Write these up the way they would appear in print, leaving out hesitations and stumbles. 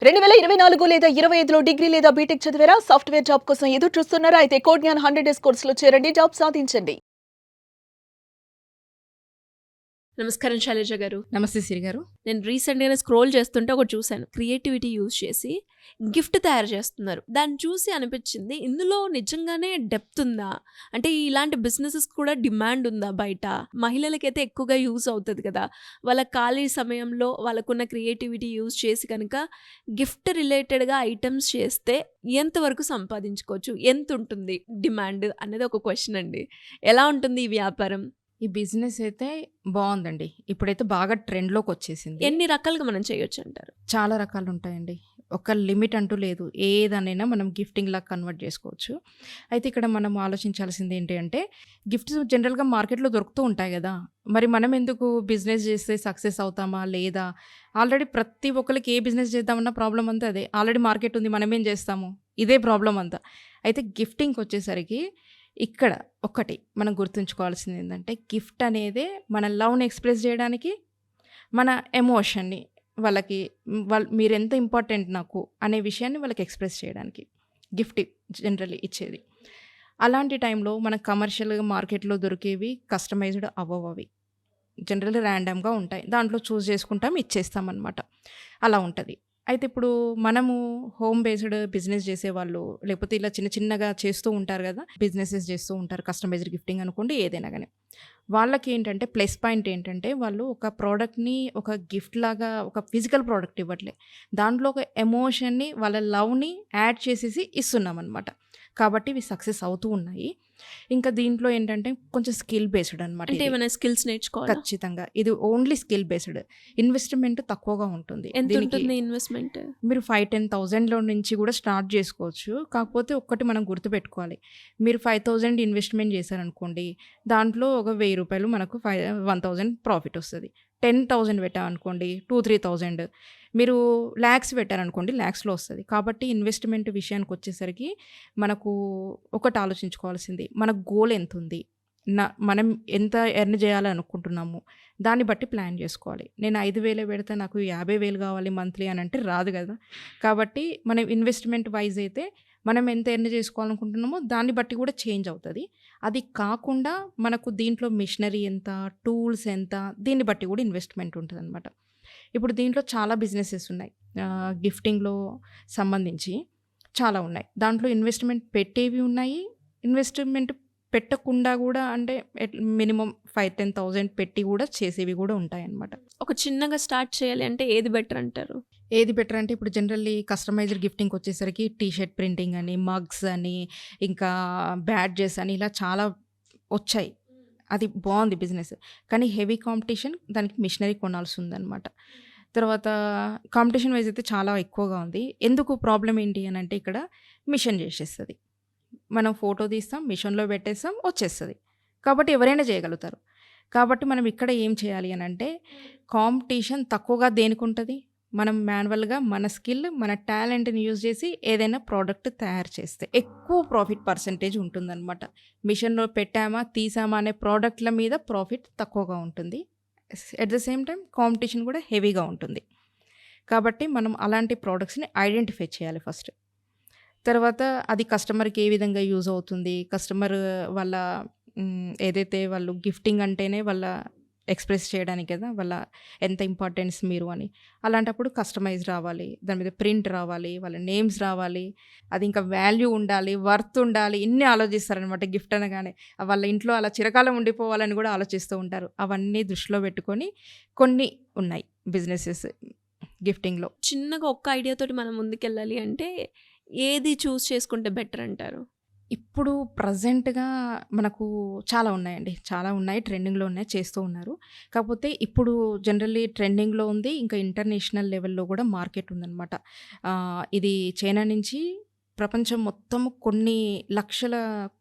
2024 లేదా 25లో డిగ్రీ లేదా బీటెక్ చదివారా? సాఫ్ట్‌వేర్ జాబ్ కోసం ఎదురు చూస్తున్నారా? అయితే కోడ్‌జ్ఞాన్ 100 డేస్ కోర్సులో చేరండి. జాబ్ సాధించండి. నమస్కారం శైలజ గారు. నమస్తే సిరి గారు. నేను రీసెంట్‌గానే స్క్రోల్ చేస్తుంటే ఒకటి చూసాను. క్రియేటివిటీ యూజ్ చేసి గిఫ్ట్ తయారు చేస్తున్నారు. దాన్ని చూసి అనిపించింది ఇందులో నిజంగానే డెప్త్ ఉందా? అంటే ఇలాంటి బిజినెసెస్‌కి కూడా డిమాండ్ ఉందా బయట? మహిళలకైతే ఎక్కువగా యూజ్ అవుతది కదా! వాళ్ళ ఖాళీ సమయంలో వాళ్ళకున్న క్రియేటివిటీ యూజ్ చేసి కనుక గిఫ్ట్ రిలేటెడ్‌గా ఐటెమ్స్ చేస్తే ఎంతవరకు సంపాదించుకోవచ్చు? ఎంతుంటుంది డిమాండ్ అనేది ఒక క్వెషన్ అండి. ఎలా ఉంటుంది ఈ వ్యాపారం? ఈ బిజినెస్ అయితే బావుందండి. ఇప్పుడైతే బాగా ట్రెండ్‌లోకొచ్చేసింది. ఎన్ని రకాలుగా మనం చేయొచ్చంటారు? చాలా రకాలుంటాయండి. ఒక లిమిట్ అంటూ లేదు. ఏదాన్నైనా మనం గిఫ్టింగ్‌లా కన్వర్ట్ జేసుకోవచ్చు. అయితే ఇక్కడ మనం ఆలోచించాల్సింది ఏంటి అంటే, గిఫ్ట్స్ జనరల్‌గా మార్కెట్‌లో దొరుకుతూ ఉంటాయి గదా! మరి మనం ఎందుకు బిజినెస్ జేస్తే సక్సెస్ అవుతామా? లేదా? ఆల్రెడీ ప్రతి ఒక్కళ్ళకి ఏ బిజినెస్ చేద్దామన్నా ప్రాబ్లమ్ అంతా అదే. ఆల్రెడీ మార్కెట్ ఉంది. మనమేం జేస్తాము? ఇదే ప్రాబ్లమ్ అంతా. అయితే గిఫ్టింగ్‌కొచ్చేసరికి ఇక్కడ ఒకటి మనం గుర్తుంచుకోవాల్సిందేంటంటే, గిఫ్ట్ అనేదే మన లవ్‌ని ఎక్స్‌ప్రెస్ జేయడానికి, మన ఎమోషన్‌ని వాళ్ళకి మీరెంత ఇంపార్టెంట్ నాకు అనే విషయాన్ని వాళ్ళకి ఎక్స్‌ప్రెస్ చేయడానికి గిఫ్ట్ జనరల్లీ ఇచ్చేది. అలాంటి టైంలో మనకు కమర్షియల్‌గా మార్కెట్‌లో దొరికేవి కస్టమైజ్డ్ అవ్వవవి. జనరల్లీ ర్యాండమ్‌గా ఉంటాయి. దాంట్లో చూజ్ చేసుకుంటాం, ఇచ్చేస్తామనమాట. అలా ఉంటది. అయితే ఇప్పుడు మనము హోమ్ బేస్డ్ బిజినెస్ చేసేవాళ్ళు, లేకపోతే ఇలా చిన్న చిన్నగా చేస్తూ ఉంటారు గదా! బిజినెసెస్ చేస్తూ ఉంటారు. కస్టమైజ్డ్ గిఫ్టింగ్ అనుకోండి ఏదైనా గాని. వాళ్ళకేంటంటే ప్లస్ పాయింట్ ఏంటంటే, వాళ్ళు ఒక ప్రోడక్ట్‌ని ఒక గిఫ్ట్ లాగా ఒక ఫిజికల్ ప్రోడక్ట్ ఇవ్వట్లే. దాంట్లో ఒక ఎమోషన్‌ని, వాళ్ళ లవ్‌ని యాడ్ చేసేసి ఇస్తున్నామనమాట. కాబట్టి ఇవి సక్సెస్ అవుతూ ఉన్నాయి. ఇంకా దీంట్లో ఏంటంటే కొంచెం స్కిల్ బేస్డ్ అనమాట అంటే ఇది. ఏమైనా స్కిల్స్ నేర్చుకోవాలా? ఖచ్చితంగా. ఇది ఓన్లీ స్కిల్ బేస్డ్. ఇన్వెస్ట్‌మెంట్ తక్కువగా ఉంటుంది. దీనికి ఎంతుంటుంది ఇన్వెస్ట్‌మెంట్? మీరు 5,000, 10,000లో నుంచి కూడా స్టార్ట్ జేసుకోవచ్చు. కాకపోతే ఒక్కటి మనం గుర్తుపెట్టుకోవాలి. మీరు 5,000 ఇన్వెస్ట్‌మెంట్ చేశారనుకోండి, దాంట్లో ఒక రూ. 1000 మనకు 1,000 ప్రాఫిట్ వస్తది. 10,000 పెట్టామనుకోండి 2,000, 3,000. మీరు లాక్స్ పెట్టారనుకోండి లాక్స్‌లో వస్తది. కాబట్టి ఇన్వెస్ట్‌మెంట్ విషయానికొచ్చేసరికి మనకు ఒకటి ఆలోచించుకోవాల్సింది. మన గోల్ ఎంతుంది? మనం ఎంత ఎర్న్ చేయాలనుకుంటున్నాము? దాన్ని బట్టి ప్లాన్ జేసుకోవాలి. నేను 5,000 పెడితే నాకు 50,000 కావాలి మంత్లీ అనంటే రాదు గదా! కాబట్టి మనం ఇన్వెస్ట్‌మెంట్ వైస్ అయితే మనం ఎంత ఎర్న్ చేసుకోవాలనుకుంటున్నామో దాన్ని బట్టి కూడా చేంజ్ అవుతది. అది కాకుండా మనకు దీంట్లో మిషనరీ ఎంత, టూల్స్ ఎంత, దీన్ని బట్టి కూడా ఇన్వెస్ట్‌మెంట్ ఉంటదనమాట. ఇప్పుడు దీంట్లో చాలా బిజినెసెస్ ఉన్నాయి. గిఫ్టింగ్‌లో సంబంధించి చాలా ఉన్నాయి. దాంట్లో ఇన్వెస్ట్‌మెంట్ పెట్టేవి ఉన్నాయి. ఇన్వెస్ట్‌మెంట్ పెట్టకుండా గూడా అంటే మినిమమ్ 5,000, 10,000 పెట్టి గూడా చేసేవి గూడా ఉంటాయన్నమాట. ఒక చిన్నగా స్టార్ట్ చేయాలి అంటే ఏది బెటర్ అంటారు? ఏది బెటర్ అంటే ఇప్పుడు జనరల్లీ కస్టమైజ్డ్ గిఫ్టింగ్‌కొచ్చేసరికి టీ షర్ట్ ప్రింటింగ్ అని, మగ్స్ అని, ఇంకా బ్యాడ్జెస్ అని ఇలా చాలా వచ్చాయి. అది బావుంది బిజినెస్. కానీ హెవీ కాంపిటీషన్ దానికి మిషనరీ కొనాల్సుందనమాట. తర్వాత కాంపిటీషన్ వైస్ అయితే చాలా ఎక్కువగా ఉంది. ఎందుకు ప్రాబ్లమ్ ఏంటి అనంటే ఇక్కడ మిషన్ జేసేస్తది. మనం ఫోటో తీస్తాం, మిషన్‌లో పెట్టేస్తాం, వచ్చేస్తది. కాబట్టి ఎవరైనా చేయగలుగుతారు. కాబట్టి మనం ఇక్కడ ఏం చేయాలి అనంటే, కాంపిటీషన్ తక్కువగా దేనికుంటది? మనం మాన్యువల్‌గా మన స్కిల్, మన టాలెంట్‌ని యూజ్ చేసి ఏదైనా ప్రోడక్ట్ తయారు చేస్తే. ఎక్కువ ప్రాఫిట్ పర్సెంటేజ్ ఉంటుందనమాట. మిషన్‌లో పెట్టామా, తీసామా అనే ప్రోడక్ట్‌ల మీద ప్రాఫిట్ తక్కువగా ఉంటుంది. At the same time competition కూడా హెవీగా ఉంటుంది. కాబట్టి మనం అలాంటి ప్రొడక్ట్స్‌ని ఐడెంటిఫై చేయాలి ఫస్ట్. తర్వాత అది కస్టమర్‌కి ఏ విధంగా యూజ్ అవుతుంది? కస్టమర్ వాళ్ళ ఏదైతే వాళ్ళు గిఫ్టింగ్ అంటేనే వాళ్ళ ఎక్స్‌ప్రెస్ చేయడానికి కదా! వాళ్ళ ఎంత ఇంపార్టెన్స్ మీరు అని. అలాంటప్పుడు కస్టమైజ్ రావాలి. దాని మీద ప్రింట్ రావాలి. వాళ్ళ నేమ్స్ రావాలి. అది ఇంకా వాల్యూ ఉండాలి. వర్త్ ఉండాలి. ఇన్ని ఆలోచిస్తారనమాట గిఫ్ట్ అనగానే. వాళ్ళ ఇంట్లో అలా చిరకాలం ఉండిపోవాలని కూడా ఆలోచిస్తూ ఉంటారు. అవన్నీ దృష్టిలో పెట్టుకొని కొన్ని ఉన్నాయి బిజినెసెస్ గిఫ్టింగ్‌లో. చిన్నగా ఒక్క ఐడియాతోటి మనం ముందుకెళ్ళాలి అంటే ఏది చూజ్ చేసుకుంటే బెటర్ అంటారు? ఇప్పుడు ప్రెజెంట్‌గా మనకు చాలా ఉన్నాయండి. చాలా ఉన్నాయి. ట్రెండింగ్‌లో ఉన్నాయి. చేస్తూ ఉన్నారు. కాకపోతే ఇప్పుడు జనరల్లీ ట్రెండింగ్‌లో ఉంది. ఇంకా ఇంటర్నేషనల్ లెవెల్‌లో గూడా మార్కెట్ ఉందనమాట. ఇది చైనా నుంచి ప్రపంచం మొత్తం కొన్ని లక్షల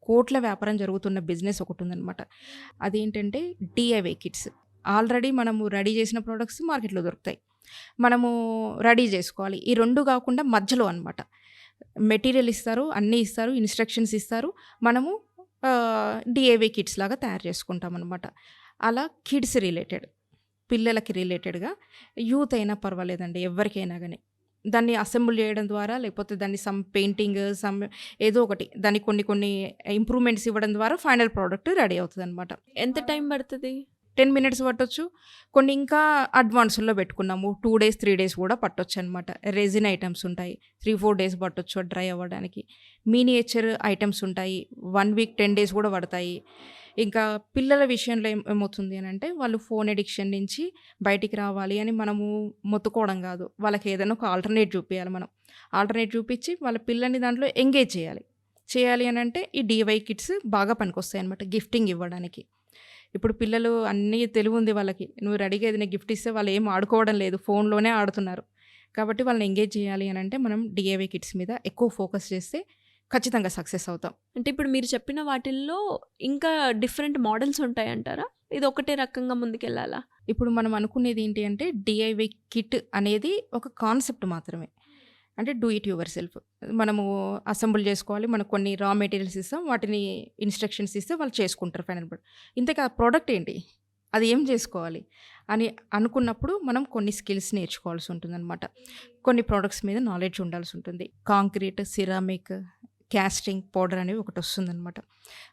కోట్ల వ్యాపారం జరుగుతున్న బిజినెస్ ఒకటుందనమాట. అదేంటంటే డీఐవై కిట్స్. ఆల్రెడీ మనము రెడీ చేసిన ప్రొడక్ట్స్ మార్కెట్‌లో దొరుకుతాయి. మనము రెడీ జేసుకోవాలి. ఈ 2 గాకుండా మధ్యలో అనమాట. మెటీరియల్ ఇస్తారు, అన్నీ ఇస్తారు, ఇన్‌స్ట్రక్షన్స్ ఇస్తారు. మనము డీఐవై కిట్స్ లాగా తయారు చేసుకుంటామనమాట. అలా కిడ్స్ రిలేటెడ్, పిల్లలకి రిలేటెడ్‌గా యూత్ అయినా పర్వాలేదండి ఎవ్వరికైనా గాని. దాన్ని అసెంబుల్ చేయడం ద్వారా లేకపోతే దాన్ని సమ్ పెయింటింగ్ సమ్ ఏదో ఒకటి దానికి కొన్ని ఇంప్రూవ్మెంట్స్ ఇవ్వడం ద్వారా ఫైనల్ ప్రోడక్ట్ రెడీ అవుతుంది అనమాట. ఎంత టైం పడుతుంది? 10 మినిట్స్ పట్టొచ్చు. కొన్ని ఇంకా అడ్వాన్స్‌లో పెట్టుకున్నాము. 2 డేస్, 3 డేస్ కూడా పట్టొచ్చనమాట. రెసిన్ ఐటెమ్స్ ఉంటాయి. 3, 4 డేస్ పట్టొచ్చు అది డ్రై అవ్వడానికి. మినియేచర్ ఐటెమ్స్ ఉంటాయి. 1 వీక్, 10 డేస్ కూడా పడతాయి. ఇంకా పిల్లల విషయంలో ఏమవుతుంది అనంటే, వాళ్ళు ఫోన్ అడిక్షన్ నుంచి బయటికి రావాలి అని మనము మొత్తుకోవడం కాదు. వాళ్ళకి ఏదైనా ఒక ఆల్టర్‌నేట్ చూపియాలి మనం. ఆల్టర్‌నేట్ చూపించి వాళ్ళ పిల్లల్ని దాంట్లో ఎంగేజ్ చేయాలి. చేయాలి అనంటే ఈ డీవై కిట్స్ బాగా పనికొస్తాయన్నమాట గిఫ్టింగ్ ఇవ్వడానికి. ఇప్పుడు పిల్లలు అన్నీ తెలివుంది వాళ్ళకి. నువ్వు రెడీగా ఏదైనా గిఫ్ట్ ఇస్తే వాళ్ళు ఏం ఆడుకోవడం లేదు. ఫోన్‌లోనే ఆడుతున్నారు. కాబట్టి వాళ్ళని ఎంగేజ్ చేయాలి అనంటే మనం డీఐవై కిట్స్ మీద ఎక్కువ ఫోకస్ చేస్తే ఖచ్చితంగా సక్సెస్ అవుతాం. అంటే ఇప్పుడు మీరు చెప్పిన వాటిల్లో ఇంకా డిఫరెంట్ మోడల్స్ ఉంటాయంటారా? ఇది ఒకటే రకంగా ముందుకెళ్ళాలా? ఇప్పుడు మనం అనుకునేది ఏంటి అంటే డీఐవై కిట్ అనేది ఒక కాన్సెప్ట్ మాత్రమే. అంటే డూ ఇట్ యువర్ సెల్ఫ్. మనము అసెంబుల్ చేసుకోవాలి. మనకు కొన్ని రా మెటీరియల్స్ ఇస్తాం. వాటిని ఇన్‌స్ట్రక్షన్స్ ఇస్తే వాళ్ళు చేసుకుంటారు ఫైనల్ ప్రొడక్ట్. ఇంతకీ ఆ ప్రొడక్ట్ ఏంటి? అది ఏం చేసుకోవాలి? అని అనుకున్నప్పుడు మనం కొన్ని స్కిల్స్ నేర్చుకోవాల్సి ఉంటుందన్నమాట. కొన్ని ప్రొడక్ట్స్ మీద నాలెడ్జ్ ఉండాల్సి ఉంటుంది. కాంక్రీట్, సిరామిక్, కాస్టింగ్ పౌడర్ అనేవి ఒకటి వస్తుందన్నమాట.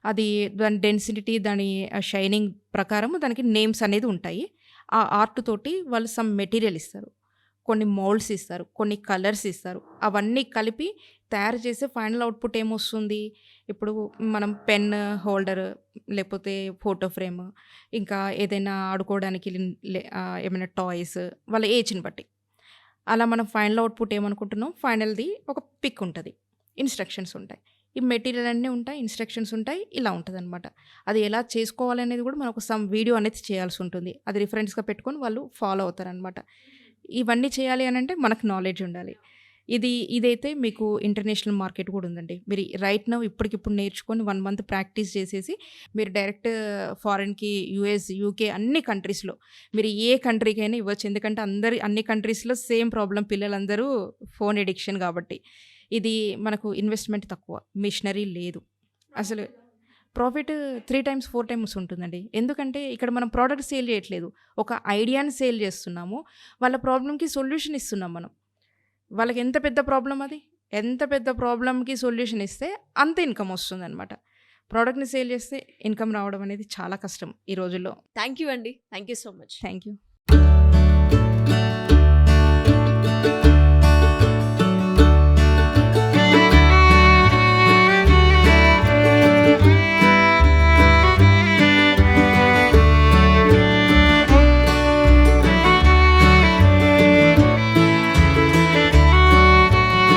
అది దాని డెన్సిటీ దాని షైనింగ్ ప్రకారం దానికి నేమ్స్ అనేది ఉంటాయి. ఆ ఆర్ట్ తోటి వాళ్ళు సమ్ మెటీరియల్ ఇస్తారు. కొన్ని మోల్డ్స్ ఇస్తారు. కొన్ని కలర్స్ ఇస్తారు. అవన్నీ కలిపి తయారు చేసే ఫైనల్ అవుట్‌పుట్ ఏమొస్తుంది? ఇప్పుడు మనం పెన్ హోల్డర్ లేకపోతే ఫోటో ఫ్రేమ్ ఇంకా ఏదైనా ఆడుకోవడానికి ఏమైనా టాయ్స్ వాళ్ళ ఏజ్‌ని బట్టి. అలా మనం ఫైనల్ అవుట్‌పుట్ ఏమనుకుంటున్నాం? ఫైనల్‌ది ఒక పిక్ ఉంటది. ఇన్‌స్ట్రక్షన్స్ ఉంటాయి. ఈ మెటీరియల్ అన్నీ ఉంటాయి. ఇన్‌స్ట్రక్షన్స్ ఉంటాయి. ఇలా ఉంటదనమాట. అది ఎలా చేసుకోవాలనేది కూడా మనం ఒక సమ్ వీడియో అనేది చేయాల్సి ఉంటుంది. అది రిఫరెన్స్‌గా పెట్టుకొని వాళ్ళు ఫాలో అవుతారనమాట. ఇవన్నీ చేయాలి అనంటే మనకు నాలెడ్జ్ ఉండాలి. ఇదైతే మీకు ఇంటర్నేషనల్ మార్కెట్ కూడా ఉందండి. మీరు రైట్ నౌ ఇప్పటికిప్పుడు నేర్చుకొని 1 మంత్ ప్రాక్టీస్ చేసేసి మీరు డైరెక్ట్ ఫారెన్‌కి యూఎస్, యూకే అన్ని కంట్రీస్‌లో మీరు ఏ కంట్రీకైనా ఇవ్వచ్చు. ఎందుకంటే అన్ని కంట్రీస్‌లో సేమ్ ప్రాబ్లమ్ పిల్లలందరూ ఫోన్ అడిక్షన్ కాబట్టి. ఇది మనకు ఇన్వెస్ట్‌మెంట్ తక్కువ. మిషనరీ లేదు. అసలు ప్రాఫిట్ 3 టైమ్స్, 4 టైమ్స్ ఉంటుందండి. ఎందుకంటే ఇక్కడ మనం ప్రొడక్ట్ సేల్ చేయట్లేదు. ఒక ఐడియాని సేల్ చేస్తున్నాము. వాళ్ళ ప్రాబ్లమ్‌కి సొల్యూషన్ ఇస్తున్నాం మనం. వాళ్ళకి ఎంత పెద్ద ప్రాబ్లమ్ అది? ఎంత పెద్ద ప్రాబ్లమ్‌కి సొల్యూషన్ ఇస్తే అంత ఇన్‌కమ్ వస్తుందనమాట. ప్రొడక్ట్‌ని సేల్ చేస్తే ఇన్‌కమ్ రావడం అనేది చాలా కష్టం ఈ రోజుల్లో. థ్యాంక్ యూ అండి. Thank you so much. Thank you.